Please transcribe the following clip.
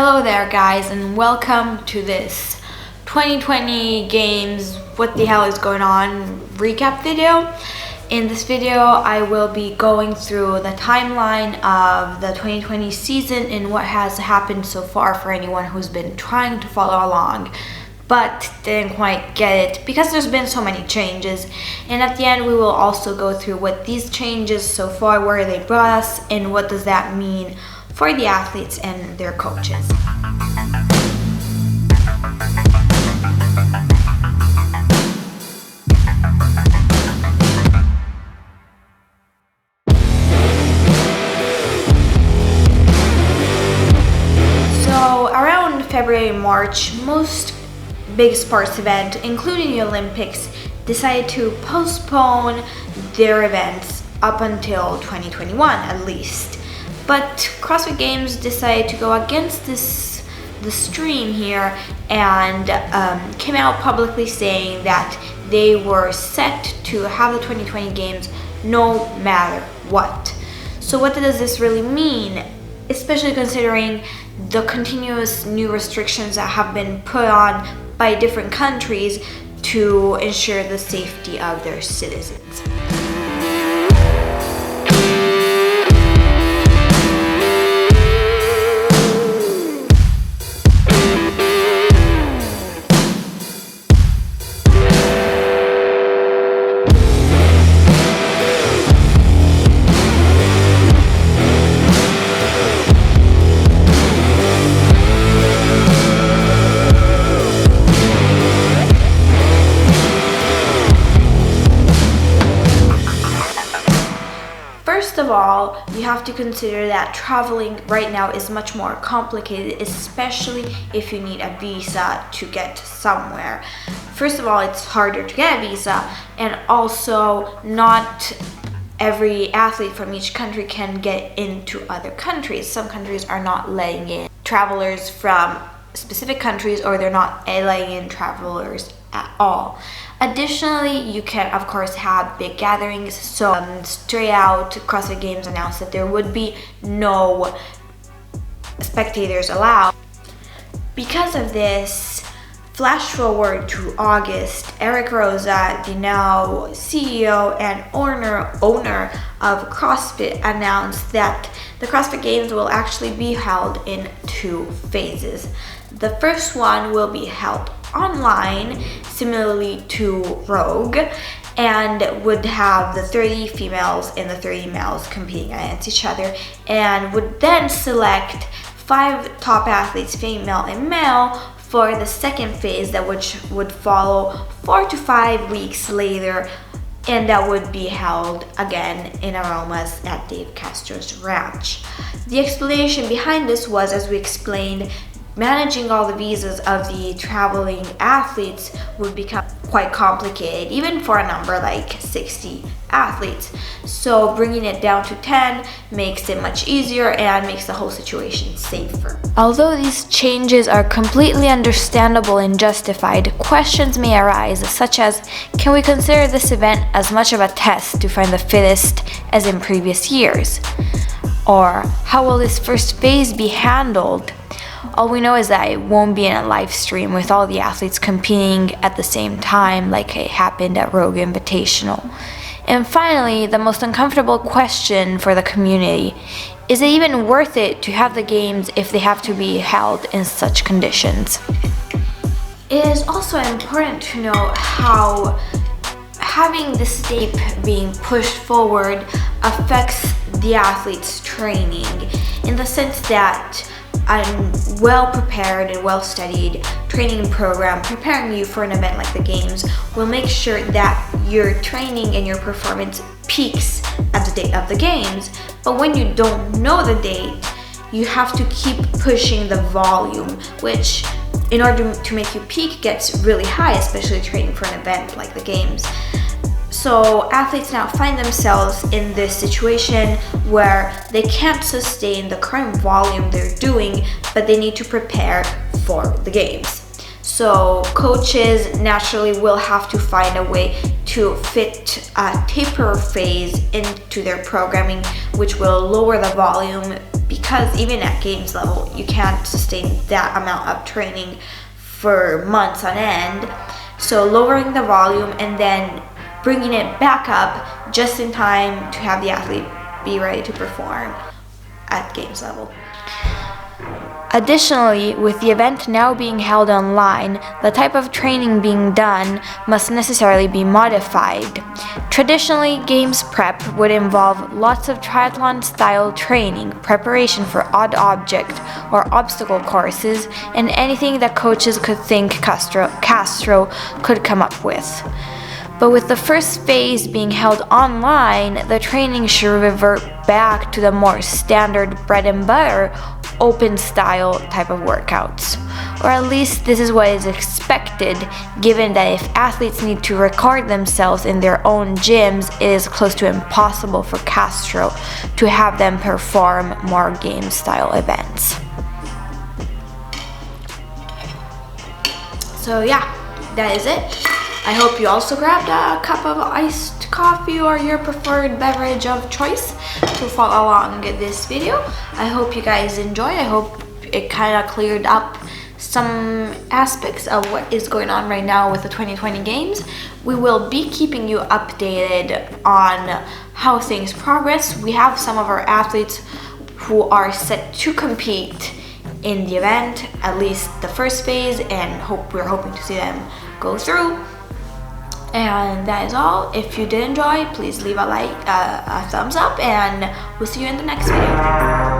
Hello there guys, and welcome to this 2020 games what the hell is going on recap video. In this video I will be going through the timeline of the 2020 season and what has happened so far for anyone who's been trying to follow along but didn't quite get it because there's been so many changes. And at the end we will also go through what these changes so far, where they brought us, and what does that mean for the athletes and their coaches. So around February, March, most big sports events, including the Olympics, decided to postpone their events up until 2021 at least. But Crossfit Games decided to go against the stream here and came out publicly saying that they were set to have the 2020 games no matter what. So what does this really mean? Especially considering the continuous new restrictions that have been put on by different countries to ensure the safety of their citizens. First of all, you have to consider that traveling right now is much more complicated, especially if you need a visa to get somewhere. First of all, it's harder to get a visa, and also not every athlete from each country can get into other countries. Some countries are not letting in travelers from specific countries, or they're not letting in travelers at all. Additionally, you can of course have big gatherings, so straight out CrossFit Games announced that there would be no spectators allowed. Because of this, flash forward to August, Eric Rosa, the now CEO and owner of CrossFit, announced that the CrossFit Games will actually be held in two phases. The first one will be held online, similarly to Rogue, and would have the 30 females and the 30 males competing against each other, and would then select 5 top athletes, female and male, for the second phase, that which would follow 4 to 5 weeks later, and that would be held again in Aromas at Dave Castro's ranch. The explanation behind this was, as we explained, managing all the visas of the traveling athletes would become quite complicated, even for a number like 60 athletes. So bringing it down to 10 makes it much easier and makes the whole situation safer. Although these changes are completely understandable and justified, questions may arise, such as, can we consider this event as much of a test to find the fittest as in previous years? Or how will this first phase be handled? All we know is that it won't be in a live stream with all the athletes competing at the same time like it happened at Rogue Invitational. And finally, the most uncomfortable question for the community: is it even worth it to have the games if they have to be held in such conditions? It is also important to know how having this tape being pushed forward affects the athletes' training, in the sense that a well-prepared and well-studied training program preparing you for an event like the games will make sure that your training and your performance peaks at the date of the games. But when you don't know the date, you have to keep pushing the volume, which in order to make you peak gets really high, especially training for an event like the games. So athletes now find themselves in this situation where they can't sustain the current volume they're doing, but they need to prepare for the games. So coaches naturally will have to find a way to fit a taper phase into their programming, which will lower the volume because even at games level, you can't sustain that amount of training for months on end. So lowering the volume and then bringing it back up just in time to have the athlete be ready to perform at games level. Additionally, with the event now being held online, the type of training being done must necessarily be modified. Traditionally, games prep would involve lots of triathlon-style training, preparation for odd object or obstacle courses, and anything that coaches could think Castro could come up with. But with the first phase being held online, the training should revert back to the more standard bread and butter, open style type of workouts. Or at least this is what is expected, given that if athletes need to record themselves in their own gyms, it is close to impossible for Castro to have them perform more game style events. So yeah, that is it. I hope you also grabbed a cup of iced coffee or your preferred beverage of choice to follow along this video. I hope you guys enjoyed. I hope it kind of cleared up some aspects of what is going on right now with the 2020 games. We will be keeping you updated on how things progress. We have some of our athletes who are set to compete in the event, at least the first phase, and we're hoping to see them go through. And that is all. If you did enjoy, please leave a like, a thumbs up, and we'll see you in the next video.